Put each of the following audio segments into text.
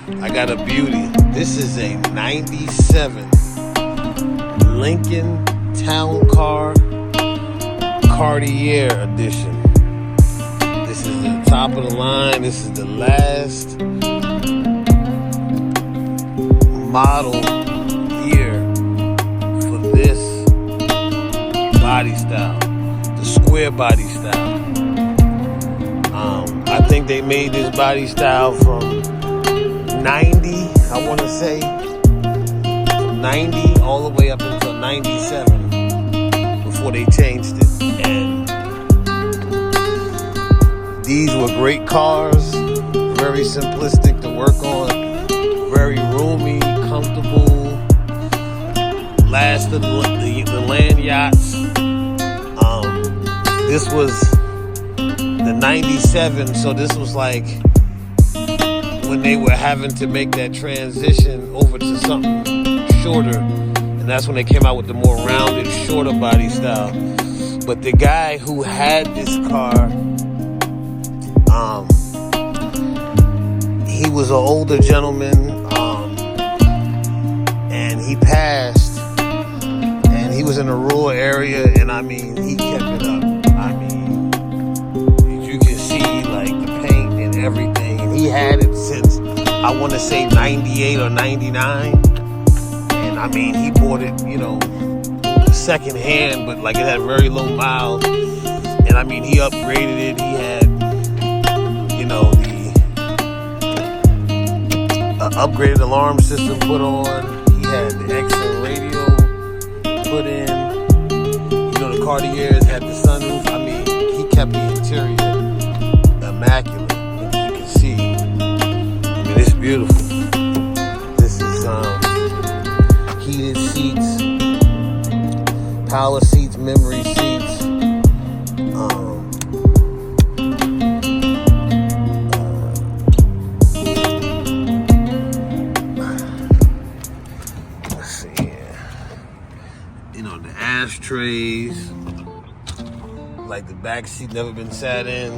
I got a beauty. This is a 97 Lincoln Town Car Cartier edition. This is the top of the line. This is the last model year for this body style, the square body style. I think they made this body style from 90, I want to say, from 90 all the way up until 97 before they changed it. And these were great cars, very simplistic to work on, very roomy, comfortable, last of the land yachts. This was the 97, so this was like when they were having to make that transition over to something shorter, and that's when they came out with the more rounded, shorter body style. But the guy who had this car, he was an older gentleman, and he passed, and he was in a rural area, and I mean, he kept it up. I mean, you can see like the paint and everything, and he had it since, I want to say 98 or 99, and I mean, he bought it, you know, second hand, but like it had very low miles, and I mean, he upgraded it. He had, you know, the upgraded alarm system put on. He had the XM radio put in. You know, the Cartiers had the sunroof. I mean, he kept the interior immaculate. You can see. I mean, it's beautiful. This is heated seats, power seats, memory seats. Let's see here. You know, the ashtrays, like the back seat never been sat in.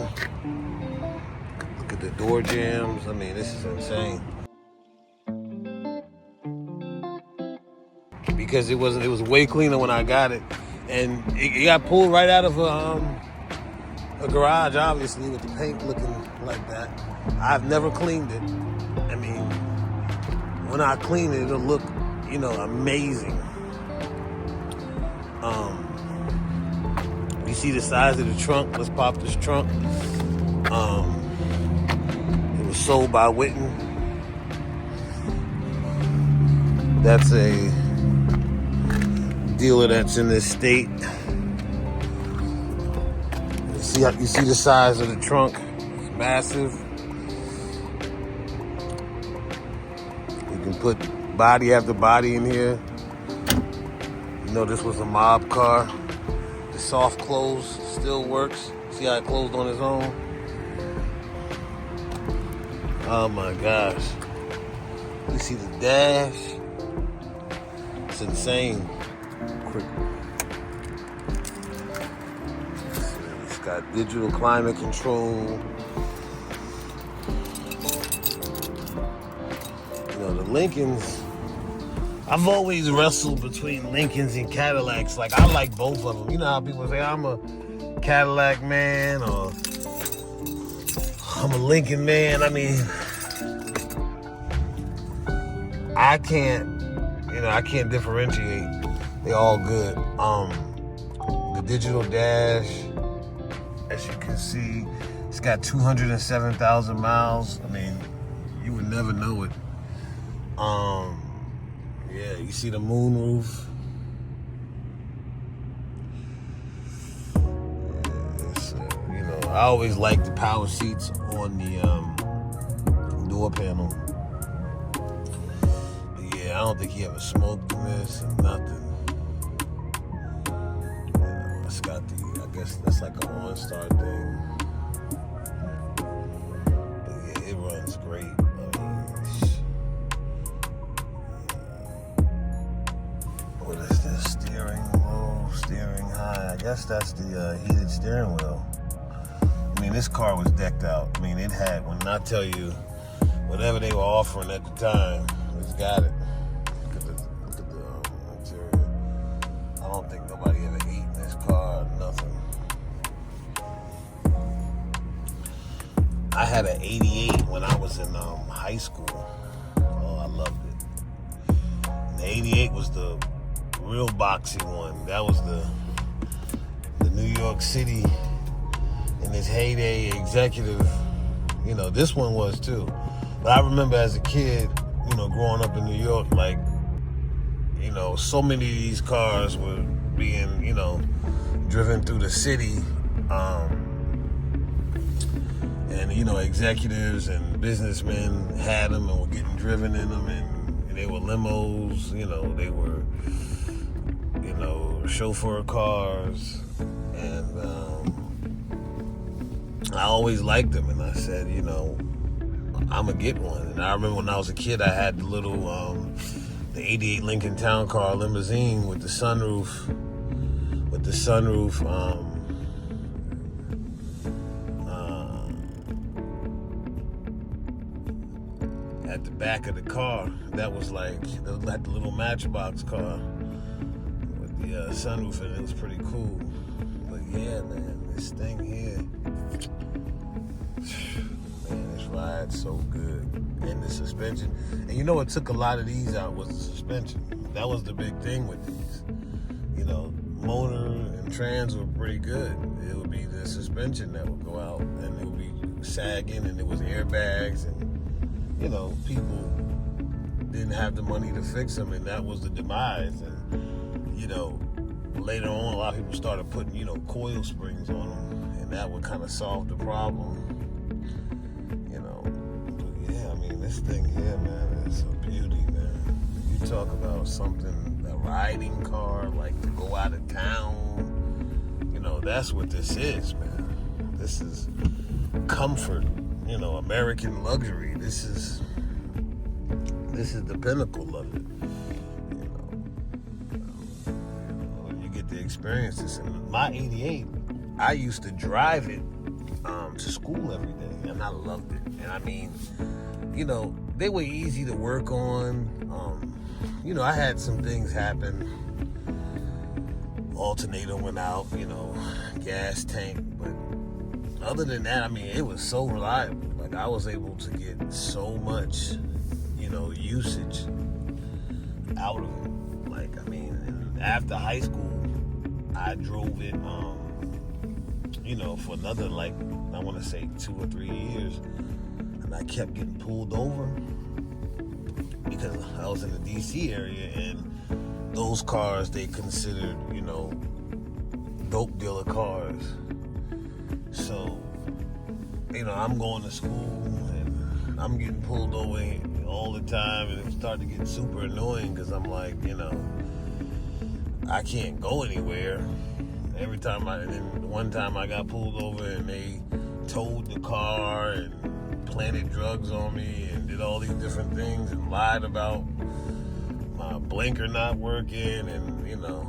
Look at the door jambs. I mean, this is insane. Because it was way cleaner when I got it, and it got pulled right out of a garage, obviously, with the paint looking like that. I've never cleaned it. I mean, when I clean it, it'll look, you know, amazing. You see the size of the trunk. Let's pop this trunk. It was sold by Witten. That's a dealer that's in this state. You see the size of the trunk. It's massive. You can put body after body in here. You know, this was a mob car. The soft close still works. See how it closed on its own? Oh my gosh. You see the dash? It's insane. Quick. It's got digital climate control. You know, the Lincolns, I've always wrestled between Lincolns and Cadillacs. Like, I like both of them. You know how people say, I'm a Cadillac man or I'm a Lincoln man. I mean, I can't differentiate. They all good. The digital dash, as you can see, it's got 207,000 miles. I mean, you would never know it. Yeah, you see the moonroof. You know, I always like the power seats on the door panel. But yeah, I don't think he ever smoked in this and nothing. It's got the, I guess that's like a OnStar thing. But yeah, it runs great. What is this? Steering low, steering high. I guess that's the heated steering wheel. I mean, this car was decked out. I mean, it had, when I tell you, whatever they were offering at the time. Just got it. Look at the interior. I don't think nobody ever ate in this car. Nothing. I had an 88 when I was in high school. Oh, I loved it. And the 88 was the real boxy one. That was the New York City in its heyday executive. You know, this one was too. But I remember as a kid, you know, growing up in New York, like, you know, so many of these cars were being, you know, driven through the city. And, you know, executives and businessmen had them and were getting driven in them. And they were limos, you know, they were, you know, chauffeur cars. And I always liked them. And I said, you know, I'm going to get one. And I remember when I was a kid, I had the little, the 88 Lincoln Town Car limousine with the sunroof, at the back of the car. That was like the little Matchbox car with the sunroof, and it was pretty cool. But yeah, man, this thing here, man, this ride's so good. And the suspension, and you know what took a lot of these out was the suspension. That was the big thing with these. You know, motor and trans were pretty good. It would be the suspension that would go out, and it would be sagging, and it was airbags, and you know, people didn't have the money to fix them, and that was the demise. And, you know, later on, a lot of people started putting, you know, coil springs on them, and that would kind of solve the problem, you know. But yeah, I mean, this thing here, man, is a beauty, man. You talk about something, a riding car, like to go out of town, you know, that's what this is, man. This is comfort. You know, American luxury. This is the pinnacle of it. You know, you get to experience this. And my 88, I used to drive it to school every day, and I loved it. And I mean, you know, they were easy to work on. You know, I had some things happen. Alternator went out. You know, gas tank, but other than that, I mean, it was so reliable. Like, I was able to get so much, you know, usage out of it. Like, I mean, after high school, I drove it, you know, for another, like, I want to say 2 or 3 years. And I kept getting pulled over because I was in the D.C. area, and those cars, they considered, you know, dope dealer cars. So, you know, I'm going to school and I'm getting pulled over all the time, and it started to get super annoying because I'm like, you know, I can't go anywhere. Every time one time I got pulled over and they towed the car and planted drugs on me and did all these different things and lied about my blinker not working, and you know,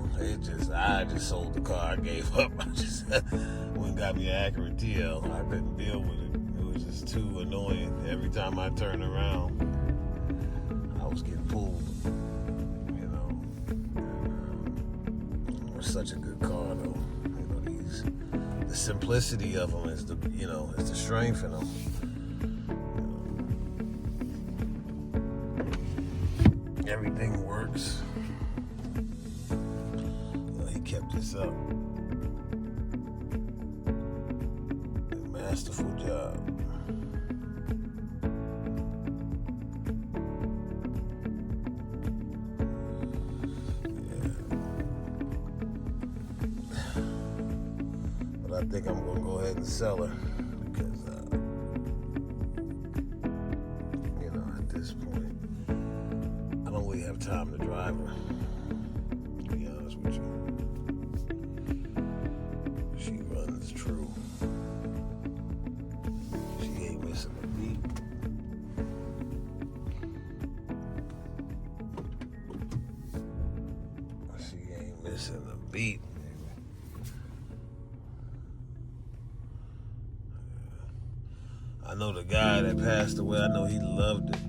I just sold the car. I gave up. I just went and got me an Acura TL. I couldn't deal with it. It was just too annoying. Every time I turned around, I was getting pulled. You know, and, it was such a good car, though. You know, the simplicity of them is the strength in them. Everything works. You know, he kept this up. A masterful job. Yeah. But I think I'm gonna go ahead and sell her because, you know, at this point, I don't really have time to drive her, to be honest with you. She runs true. She ain't missing a beat. She ain't missing a beat. I know know the guy that passed away, I know he loved it.